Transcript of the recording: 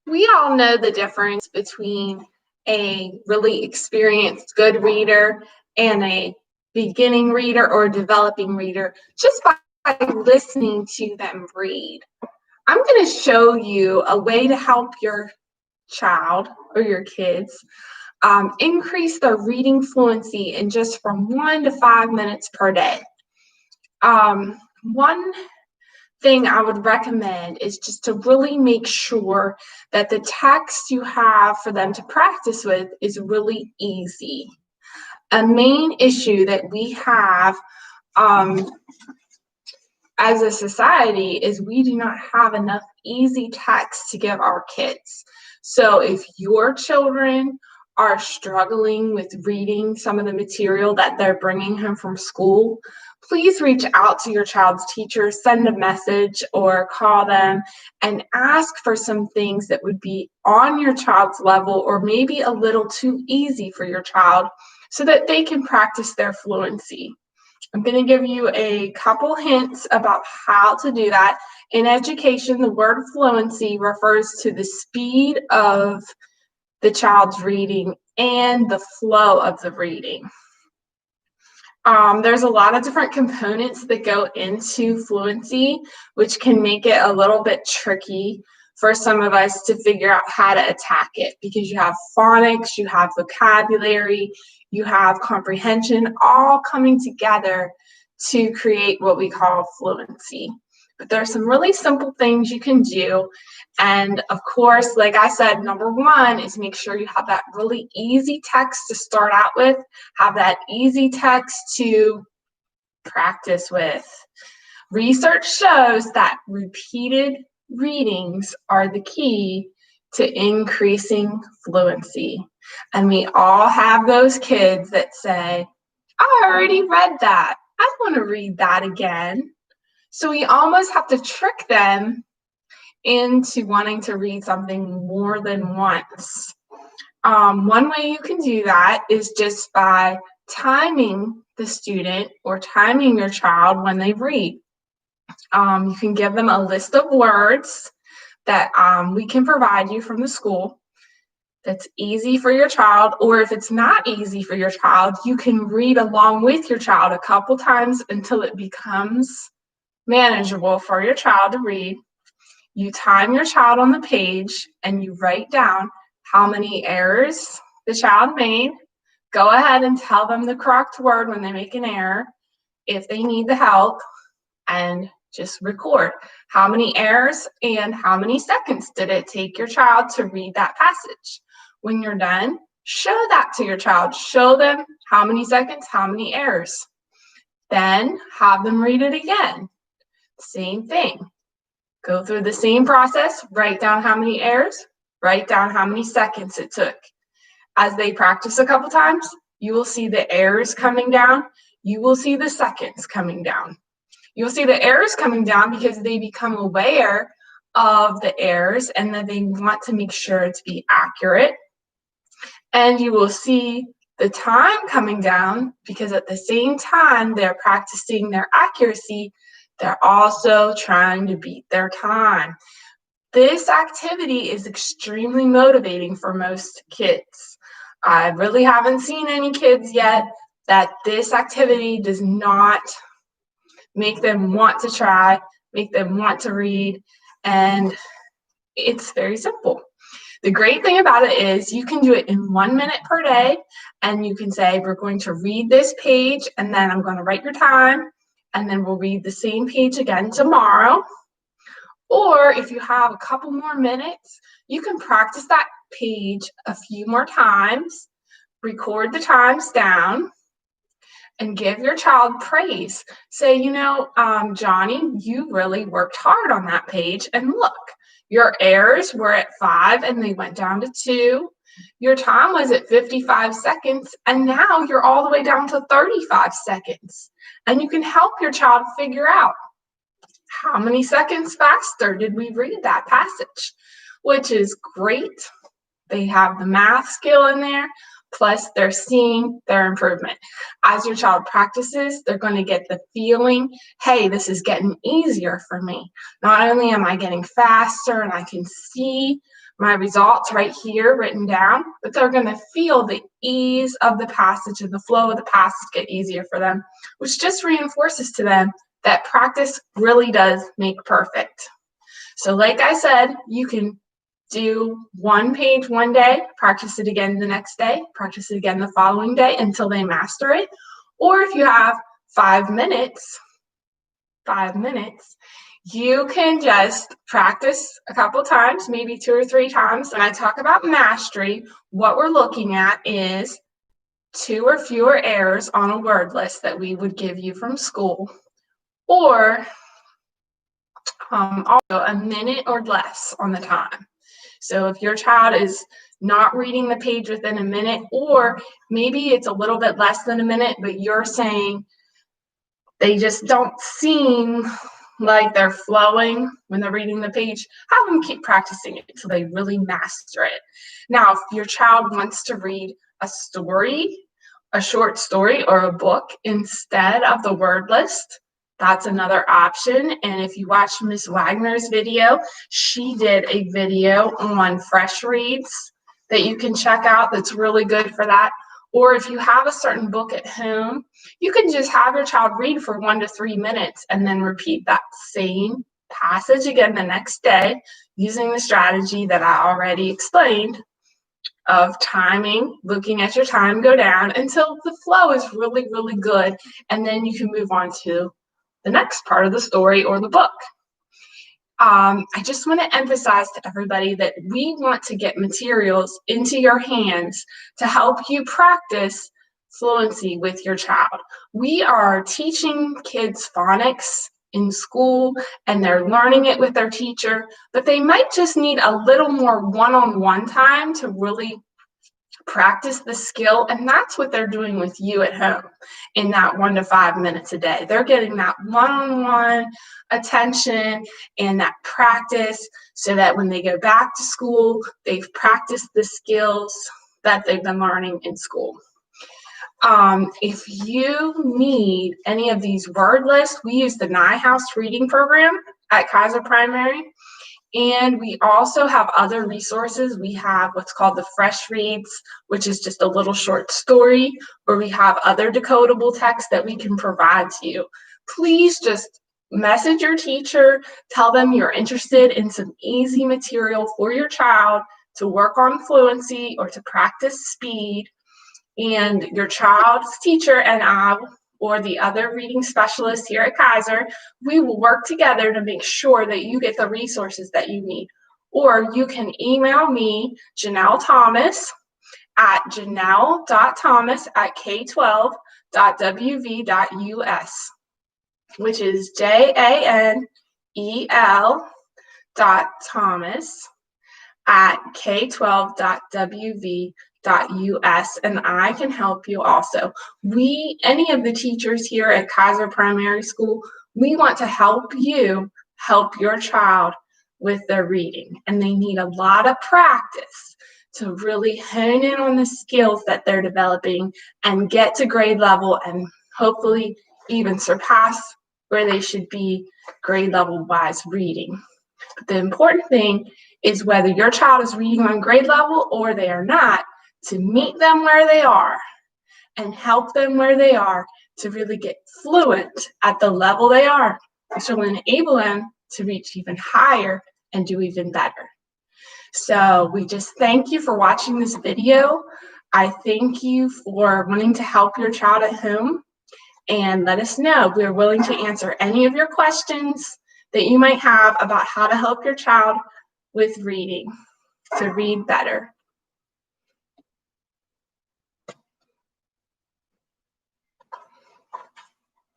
We all know the difference between a really experienced good reader and a beginning reader or developing reader just by listening to them read. I'm going to show you a way to help your child or your kids increase their reading fluency in just from 1 to 5 minutes per day. One thing I would recommend is just to really make sure that the text you have for them to practice with is really easy. A main issue that we have as a society is we do not have enough easy text to give our kids. So if your children are struggling with reading some of the material that they're bringing home from school, please reach out to your child's teacher, send a message or call them and ask for some things that would be on your child's level or maybe a little too easy for your child so that they can practice their fluency. I'm going to give you a couple hints about how to do that. In education, the word fluency refers to the speed of the child's reading and the flow of the reading. There's a lot of different components that go into fluency, which can make it a little bit tricky for some of us to figure out how to attack it because you have phonics, you have vocabulary, you have comprehension, all coming together to create what we call fluency. But there's some really simple things you can do. And of course, like I said, number one is make sure you have that really easy text to start out with, have that easy text to practice with. Research shows that repeated readings are the key to increasing fluency. And we all have those kids that say, I already read that. I want to read that again. So we almost have to trick them into wanting to read something more than once. One way you can do that is just by timing the student or timing your child when they read. You can give them a list of words that we can provide you from the school that's easy for your child, or if it's not easy for your child, you can read along with your child a couple times until it becomes manageable for your child to read. You time your child on the page and you write down how many errors the child made. Go ahead and tell them the correct word when they make an error if they need the help, and just record how many errors and how many seconds did it take your child to read that passage. When you're done, show that to your child. Show them how many seconds, how many errors. Then have them read it again. Same thing. Go through the same process, write down how many errors, write down how many seconds it took. As they practice a couple times, you will see the errors coming down. You will see the seconds coming down. You'll see the errors coming down because they become aware of the errors and that they want to make sure to be accurate. And you will see the time coming down because at the same time they're practicing their accuracy, they're also trying to beat their time. This activity is extremely motivating for most kids. I really haven't seen any kids yet that this activity does not make them want to try, make them want to read, and it's very simple. The great thing about it is you can do it in 1 minute per day, and you can say, we're going to read this page, and then I'm going to write your time, and then we'll read the same page again tomorrow. Or if you have a couple more minutes, you can practice that page a few more times, record the times down, and give your child praise. Say, Johnny, you really worked hard on that page. And look, your errors were at 5 and they went down to 2. Your time was at 55 seconds and now you're all the way down to 35 seconds. And you can help your child figure out how many seconds faster did we read that passage, which is great. They have the math skill in there, plus they're seeing their improvement. As your child practices, they're going to get the feeling, hey, this is getting easier for me. Not only am I getting faster and I can see my results right here written down, but they're going to feel the ease of the passage and the flow of the passage get easier for them, which just reinforces to them that practice really does make perfect. So like I said, you can do one page one day, practice it again the next day, practice it again the following day until they master it. Or if you have 5 minutes, you can just practice a couple times, maybe 2 or 3 times. When I talk about mastery, what we're looking at is 2 or fewer errors on a word list that we would give you from school, or also a minute or less on the time. So if your child is not reading the page within a minute, or maybe it's a little bit less than a minute, but you're saying they just don't seem like they're flowing when they're reading the page, have them keep practicing it until they really master it. Now, if your child wants to read a story, a short story, or a book instead of the word list, that's another option. And if you watch Miss Wagner's video, she did a video on fresh reads that you can check out that's really good for that. Or if you have a certain book at home, you can just have your child read for 1 to 3 minutes and then repeat that same passage again the next day using the strategy that I already explained of timing, looking at your time go down until the flow is really, really good. And then you can move on to the next part of the story or the book. I just want to emphasize to everybody that we want to get materials into your hands to help you practice fluency with your child. We are teaching kids phonics in school and they're learning it with their teacher, but they might just need a little more one-on-one time to really practice the skill, and that's what they're doing with you at home in that 1 to 5 minutes a day. They're getting that one-on-one attention and that practice so that when they go back to school, they've practiced the skills that they've been learning in school. If you need any of these word lists, we use the NIHouse reading program at Kaiser Primary. And we also have other resources. We have what's called the Fresh Reads, which is just a little short story, where we have other decodable text that we can provide to you. Please just message your teacher, tell them you're interested in some easy material for your child to work on fluency or to practice speed. And your child's teacher and I, or the other reading specialists here at Kaiser, we will work together to make sure that you get the resources that you need. Or you can email me, Janelle Thomas, at janelle.thomas@k12.wv.us, which is janel.thomas@k12.wv.us, and I can help you also. Any of the teachers here at Kaiser Primary School, we want to help you help your child with their reading, and they need a lot of practice to really hone in on the skills that they're developing and get to grade level and hopefully even surpass where they should be grade level wise reading. But the important thing is whether your child is reading on grade level or they are not, to meet them where they are and help them where they are to really get fluent at the level they are, which will enable them to reach even higher and do even better. So we just thank you for watching this video. I thank you for wanting to help your child at home, and let us know. We're willing to answer any of your questions that you might have about how to help your child with reading to read better.